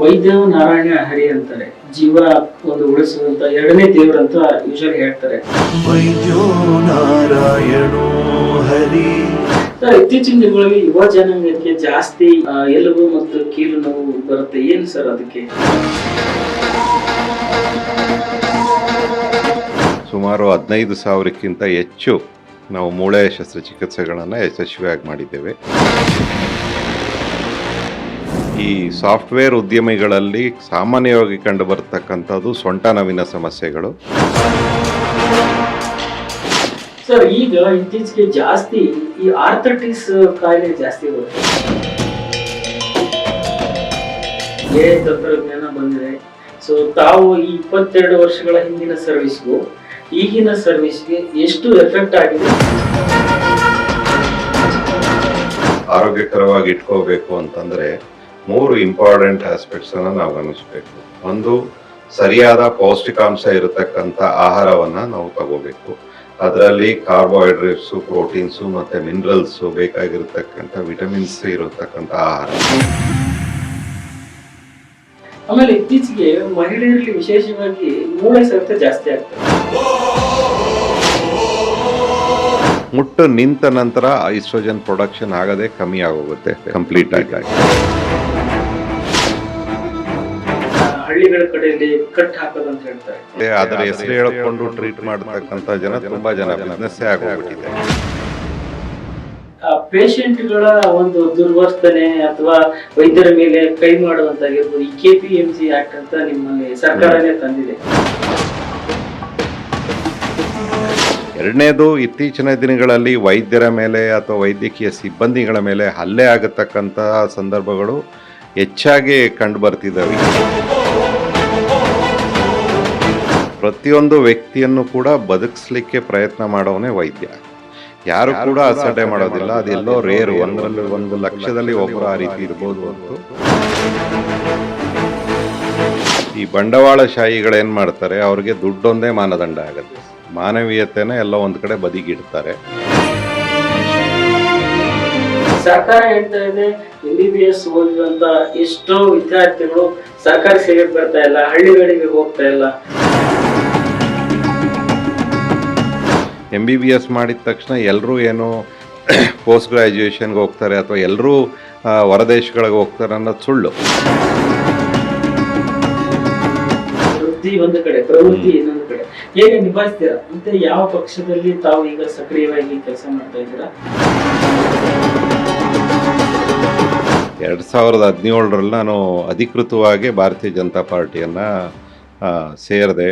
ವೈದ್ಯ ನಾರಾಯಣ ಹರಿ ಅಂತಾರೆ. ಜೀವ ಒಂದು ಉಳಿಸುವಂತ ಎರಡನೇ ದೇವ್ರ ಅಂತ ಯೂಶಲಿ ಹೇಳ್ತಾರೆ. ವೈದ್ಯೋ ನಾರಾಯಣೋ ಹರಿ. ಸರ್, ಇತ್ತೀಚಿನ ದಿನಗಳಲ್ಲಿ ಯುವ ಜನಾಂಗಕ್ಕೆ ಜಾಸ್ತಿ ಎಲುಬು ಮತ್ತು ಕೀಲು ನೋವು ಬರುತ್ತೆ. ಏನು ಸರ್ ಅದಕ್ಕೆ? ಸುಮಾರು 15,000ಕ್ಕಿಂತ ಹೆಚ್ಚು ನಾವು ಮೂಳೆ ಶಸ್ತ್ರಚಿಕಿತ್ಸೆಗಳನ್ನು ಯಶಸ್ವಿಯಾಗಿ ಮಾಡಿದ್ದೇವೆ. ಈ ಸಾಫ್ಟ್ವೇರ್ ಉದ್ಯಮಿಗಳಲ್ಲಿ ಸಾಮಾನ್ಯವಾಗಿ ಕಂಡು ಬರತಕ್ಕಂಥದ್ದು ಸೊಂಟ ನೋವಿನ ಸಮಸ್ಯೆಗಳು. ಸರ್, ಈಗ ಇತ್ತೀಚೆಗೆ ಜಾಸ್ತಿ ಈ ಆರ್ಥರೈಟಿಸ್ ಕಾಯಿಲೆ ಜಾಸ್ತಿ ಬರುತ್ತೆ. ತಂತ್ರಜ್ಞಾನ ಬಂದಿದೆ. ಸೊ ತಾವು ಈ 22 ವರ್ಷಗಳ ಹಿಂದಿನ ಸರ್ವಿಸ್ಗೂ ಈಗಿನ ಸರ್ವಿಸ್ಗೆ ಎಷ್ಟು ಎಫೆಕ್ಟ್ ಆಗಿದೆ? ಆರೋಗ್ಯಕರವಾಗಿ ಇಟ್ಕೋಬೇಕು ಅಂತಂದ್ರೆ 3 ಇಂಪಾರ್ಟೆಂಟ್ ಆಸ್ಪೆಕ್ಟ್ಸ್ ಅನ್ನ ನಾವು ಗಮನಿಸಬೇಕು. ಒಂದು, ಸರಿಯಾದ ಪೌಷ್ಟಿಕಾಂಶ ಇರತಕ್ಕಂಥ ಆಹಾರವನ್ನ ನಾವು ತಗೋಬೇಕು. ಅದರಲ್ಲಿ ಕಾರ್ಬೋಹೈಡ್ರೇಟ್ಸು, ಪ್ರೋಟೀನ್ಸು ಮತ್ತೆ ಮಿನರಲ್ಸು, ಬೇಕಾಗಿರತಕ್ಕಂಥ ವಿಟಮಿನ್ಸ್ ಇರತಕ್ಕಂಥ ಆಹಾರ. ಆಮೇಲೆ ಇತ್ತೀಚೆಗೆ ಮಹಿಳೆಯರಲ್ಲಿ ವಿಶೇಷವಾಗಿ ಮೂಳೆ ಸೆಳೆತ ಜಾಸ್ತಿ ಆಗ್ತದೆ. ಮುಟ್ಟು ನಿಂತ ನಂತರ ಈಸ್ಟ್ರೋಜನ್ ಪ್ರೊಡಕ್ಷನ್ ಆಗದೆ ಕಮ್ಮಿ ಆಗೋಗುತ್ತೆ ಕಂಪ್ಲೀಟ್ ಆಗಿ. ಹಳ್ಳಿಗಳ ಕಡೆಯಲ್ಲಿ ಕಟ್ ಹಾಕೋದಂತ ಹೇಳ್ತಾರೆ. ಅದರ ಹೆಸರು ಹೇಳಿಕೊಂಡು ಟ್ರೀಟ್ ಮಾಡತಕ್ಕಂಥ ಜನ ತುಂಬಾ ಜನ ಬಿಸ್ನೆಸ್ ಆಗೋಗ್ಬಿಟ್ಟಿದೆ. ಪೇಷಂಟ್ಗಳ ಒಂದು ದುರ್ವರ್ತನೆ ಅಥವಾ ವೈದ್ಯರ ಮೇಲೆ ಕೈ ಮಾಡುವಂತಾಗಿರ್ಬೋದು. ಈ KPMG ಆಕ್ಟ್ ಅಂತ ನಿಮ್ಮಲ್ಲಿ ಸರ್ಕಾರನೇ ತಂದಿದೆ. ಎರಡನೇದು, ಇತ್ತೀಚಿನ ದಿನಗಳಲ್ಲಿ ವೈದ್ಯರ ಮೇಲೆ ಅಥವಾ ವೈದ್ಯಕೀಯ ಸಿಬ್ಬಂದಿಗಳ ಮೇಲೆ ಹಲ್ಲೆ ಆಗತಕ್ಕಂಥ ಸಂದರ್ಭಗಳು ಹೆಚ್ಚಾಗಿ ಕಂಡು ಬರ್ತಿದ್ದಾವೆ. ಪ್ರತಿಯೊಂದು ವ್ಯಕ್ತಿಯನ್ನು ಕೂಡ ಬದುಕಿಸ್ಲಿಕ್ಕೆ ಪ್ರಯತ್ನ ಮಾಡೋನೇ ವೈದ್ಯ. ಯಾರು ಕೂಡ ಅಸಡ್ಡೆ ಮಾಡೋದಿಲ್ಲ. ಅದೆಲ್ಲೋ ರೇರು, 1 ಲಕ್ಷದಲ್ಲಿ ಒಬ್ಬರು ಆ ರೀತಿ ಇರ್ಬೋದು ಅಂತ. ಈ ಬಂಡವಾಳಶಾಹಿಗಳೇನ್ ಮಾಡ್ತಾರೆ, ಅವ್ರಿಗೆ ದುಡ್ಡೊಂದೇ ಮಾನದಂಡ ಆಗುತ್ತೆ. ಮಾನವೀಯತೆನ ಎಲ್ಲ ಒಂದ್ ಕಡೆ ಬದಿಗಿಡ್ತಾರೆ. ಸರ್ಕಾರ ಹೇಳ್ತಾ ಇದೆ MBBS ಓದಿದಂತ ಎಷ್ಟೋ ವಿದ್ಯಾರ್ಥಿಗಳು ಸರ್ಕಾರಿ ಸೇವೆಗೆ ಬರ್ತಾ ಇಲ್ಲ, ಹಳ್ಳಿಗಳಿಗೆ ಹೋಗ್ತಾ ಇಲ್ಲ. MBBS ಮಾಡಿದ ತಕ್ಷಣ ಎಲ್ಲರೂ ಏನು ಪೋಸ್ಟ್ ಗ್ರಾಜ್ಯುಯೇಷನ್ಗೆ ಹೋಗ್ತಾರೆ ಅಥವಾ ಎಲ್ಲರೂ ಹೊರದೇಶಗಳಿಗೆ ಹೋಗ್ತಾರೆ ಅನ್ನೋದು ಸುಳ್ಳು. ವೃತ್ತಿ ಒಂದು ಕಡೆ, ಪ್ರವೃತ್ತಿ ಇನ್ನೊಂದು ಕಡೆ. ಹೇಗೆ ನಿಭಾಯಿಸ್ತೀರಾ? ಮತ್ತೆ ಯಾವ ಪಕ್ಷದಲ್ಲಿ ತಾವು ಈಗ ಸಕ್ರಿಯವಾಗಿ ಕೆಲಸ ಮಾಡ್ತಾ ಇದ್ದೀರಾ? 2017ರಲ್ಲಿ ನಾನು ಅಧಿಕೃತವಾಗಿ ಭಾರತೀಯ ಜನತಾ ಪಾರ್ಟಿಯನ್ನ ಸೇರಿದೆ.